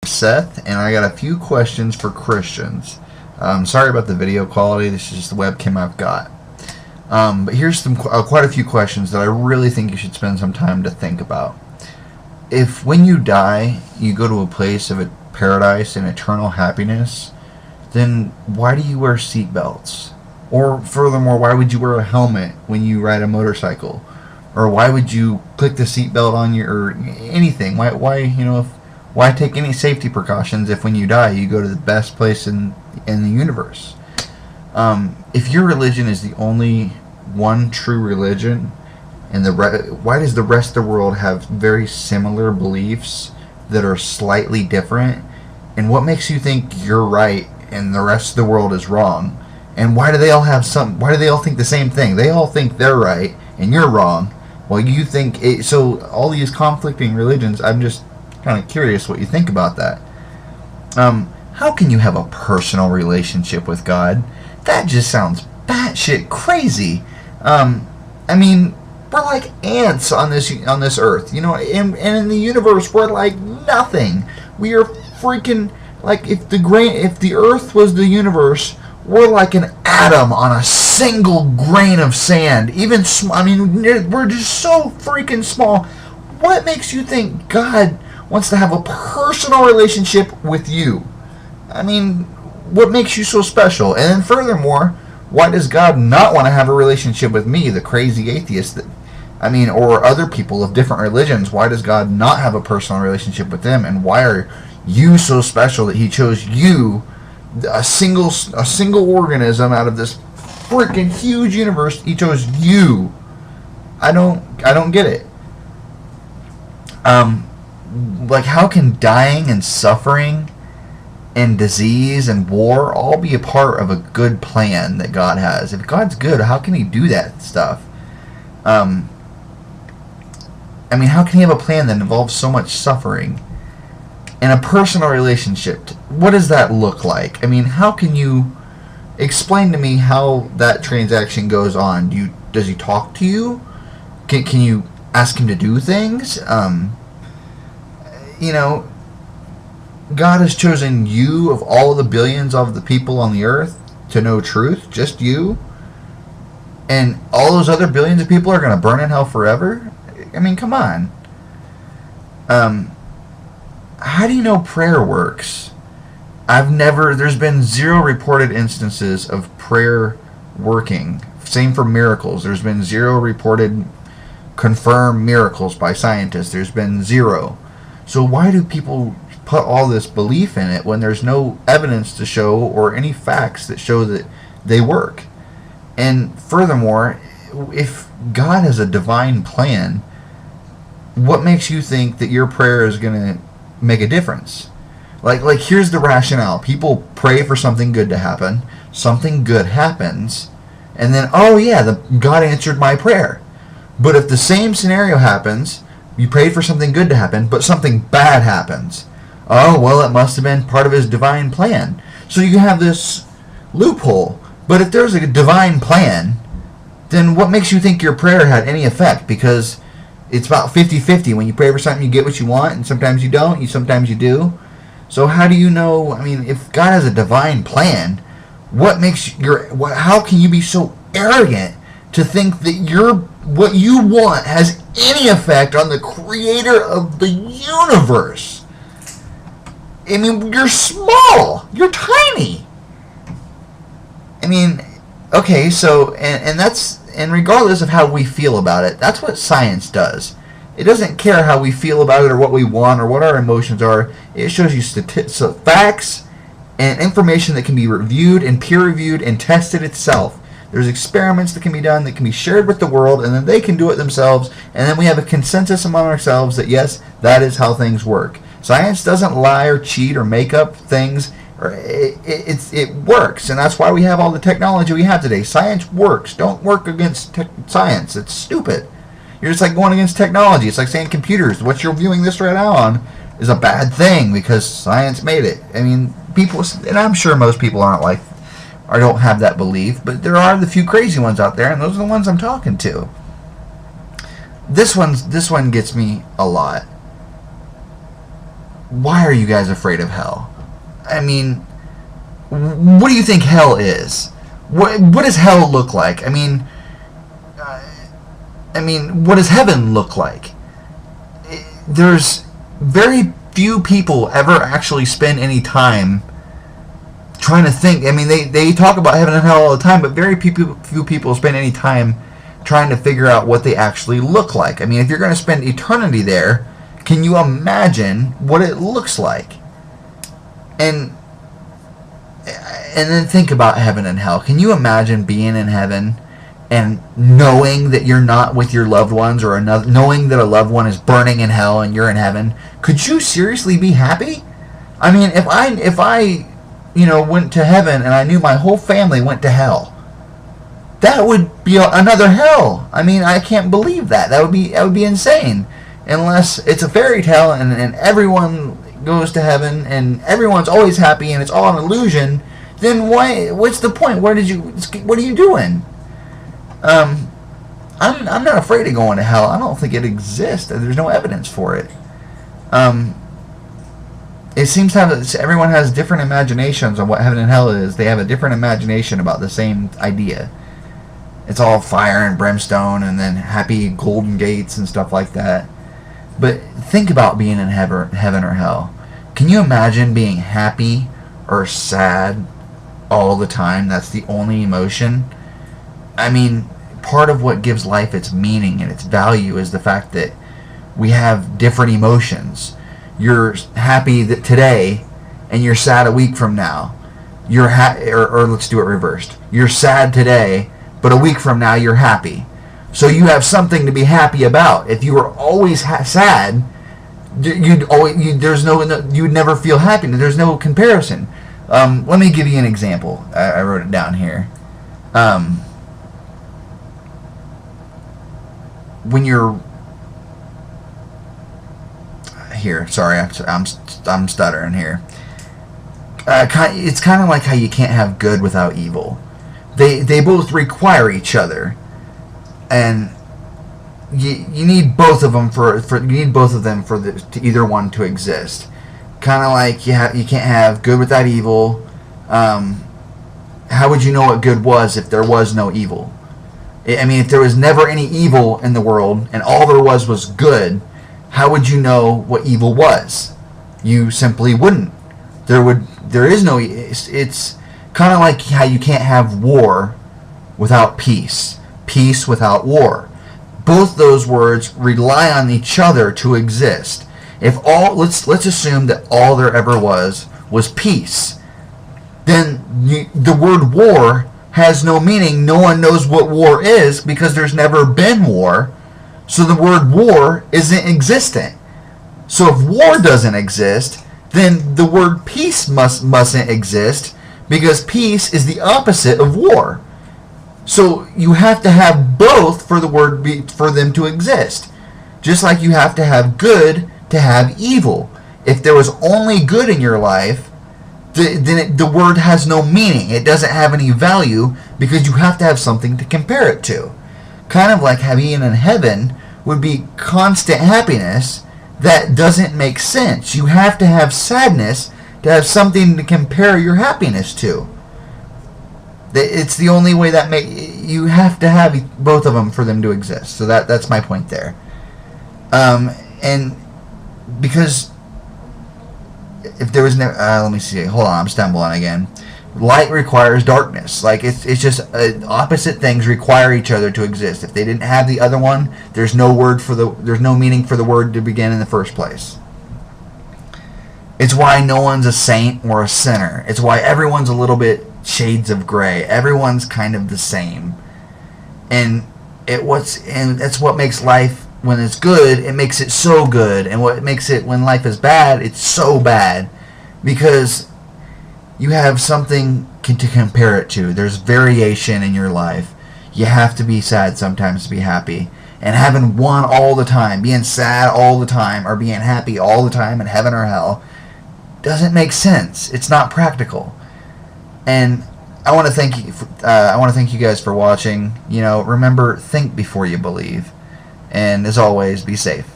Seth, and I got a few questions for Christians. Sorry about the video quality. This is just the webcam I've got. But here's quite a few questions that I really think you should spend some time to think about. If when you die, you go to a place of paradise and eternal happiness, then why do you wear seatbelts? Or furthermore, why would you wear a helmet when you ride a motorcycle? Or why would you click the seatbelt on or anything? Why take any safety precautions if when you die you go to the best place in the universe? If your religion is the only one true religion, and why does the rest of the world have very similar beliefs that are slightly different? And what makes you think you're right and the rest of the world is wrong? And why do they all think the same thing? They all think they're right and you're wrong. Well, you think it, so all these conflicting religions, I'm just kind of curious what you think about that. How can you have a personal relationship with God? That just sounds batshit crazy. We're like ants on this earth, and in the universe we're like nothing. We are freaking like if the earth was the universe, we're like an atom on a single grain of sand. We're just so freaking small. What makes you think God wants to have a personal relationship with you? What makes you so special? And then furthermore, why does God not want to have a relationship with me, the crazy atheist, or other people of different religions? Why does God not have a personal relationship with them? And why are you so special that He chose you, a single organism out of this freaking huge universe? He chose you. I don't get it. How can dying and suffering and disease and war all be a part of a good plan that God has? If God's good, how can He do that stuff? How can He have a plan that involves so much suffering? And a personal relationship, what does that look like? How can you explain to me how that transaction goes on? Does He talk to you? Can you ask Him to do things? God has chosen you of all the billions of the people on the earth to know truth, just you, and all those other billions of people are going to burn in hell forever? Come on. How do you know prayer works? There's been 0 reported instances of prayer working. Same for miracles. There's been 0 reported confirmed miracles by scientists. There's been 0. So why do people put all this belief in it when there's no evidence to show or any facts that show that they work? And furthermore, if God has a divine plan, what makes you think that your prayer is going to make a difference? Like here's the rationale. People pray for something good to happen. Something good happens. And then, God answered my prayer. But if the same scenario happens, you prayed for something good to happen, but something bad happens. It must have been part of His divine plan. So you have this loophole. But if there's a divine plan, then what makes you think your prayer had any effect? Because it's about 50-50. When you pray for something, you get what you want, and sometimes you don't, sometimes you do. So how do you know? If God has a divine plan, how can you be so arrogant to think that what you want has any effect on the creator of the universe? You're small. You're tiny. Okay, so, and regardless of how we feel about it, that's what science does. It doesn't care how we feel about it or what we want or what our emotions are. It shows you facts and information that can be reviewed and peer-reviewed and tested itself. There's experiments that can be done that can be shared with the world, and then they can do it themselves, and then we have a consensus among ourselves that, yes, that is how things work. Science doesn't lie or cheat or make up things. It works, and that's why we have all the technology we have today. Science works. Don't work against science. It's stupid. You're just like going against technology. It's like saying computers, what you're viewing this right now on, is a bad thing because science made it. People, and I'm sure most people aren't like, or don't have that belief, but there are the few crazy ones out there, and those are the ones I'm talking to. This one gets me a lot. why are you guys afraid of hell? I mean, what do you think hell is? What does hell look like? I mean, what does heaven look like? There's very few people ever actually spend any time trying to think. I mean, they talk about heaven and hell all the time, but very few people spend any time trying to figure out what they actually look like. I mean, if you're going to spend eternity there, can you imagine what it looks like? And then think about heaven and hell. Can you imagine being in heaven and knowing that you're not with your loved ones, or knowing that a loved one is burning in hell and you're in heaven? Could you seriously be happy? I mean, if I went to heaven and I knew my whole family went to hell, that would be another hell. I mean, I can't believe that. That would be insane. Unless it's a fairy tale and everyone goes to heaven and everyone's always happy and it's all an illusion, then what's the point? What are you doing? I'm not afraid of going to hell. I don't think it exists. There's no evidence for it. It seems everyone has different imaginations on what heaven and hell is. They have a different imagination about the same idea. It's all fire and brimstone and then happy golden gates and stuff like that. But think about being in heaven or hell. Can you imagine being happy or sad all the time? That's the only emotion. I mean, part of what gives life its meaning and its value is the fact that we have different emotions. You're happy that today, and you're sad a week from now. Or let's do it reversed. You're sad today, but a week from now you're happy. So you have something to be happy about. If you were always sad, you'd never feel happiness. There's no comparison. Let me give you an example. I wrote it down here. When you're here, sorry, I'm stuttering here. It's kind of like how you can't have good without evil. They both require each other, and you need both of them for either one to exist. Kind of like you can't have good without evil. How would you know what good was if there was no evil? I mean, if there was never any evil in the world and all there was good, how would you know what evil was? You simply wouldn't. There is no. It's kind of like how you can't have war without peace. Peace without war. Both those words rely on each other to exist. Let's assume that all there ever was peace, then the word war has no meaning. No one knows what war is because there's never been war. So the word war isn't existent. So if war doesn't exist, then the word peace mustn't exist, because peace is the opposite of war. So you have to have both for them to exist. Just like you have to have good to have evil. If there was only good in your life, then the word has no meaning. It doesn't have any value because you have to have something to compare it to. Kind of like being in heaven would be constant happiness. That doesn't make sense. You have to have sadness to have something to compare your happiness to. It's the only way you have to have both of them for them to exist. So that's my point there. And because if there was no, let me see. Hold on, I'm stumbling again. Light requires darkness. Like it's just opposite things require each other to exist. If they didn't have the other one, there's no meaning for the word to begin in the first place. It's why no one's a saint or a sinner. It's why everyone's a little bit shades of gray. Everyone's kind of the same. And that's what makes life, when it's good, it makes it so good. And what makes it, when life is bad, it's so bad. Because you have something to compare it to. There's variation in your life. You have to be sad sometimes to be happy. And having one all the time, being sad all the time, or being happy all the time in heaven or hell, doesn't make sense. It's not practical. And I want to thank you. I want to thank you guys for watching. Remember, think before you believe. And as always, be safe.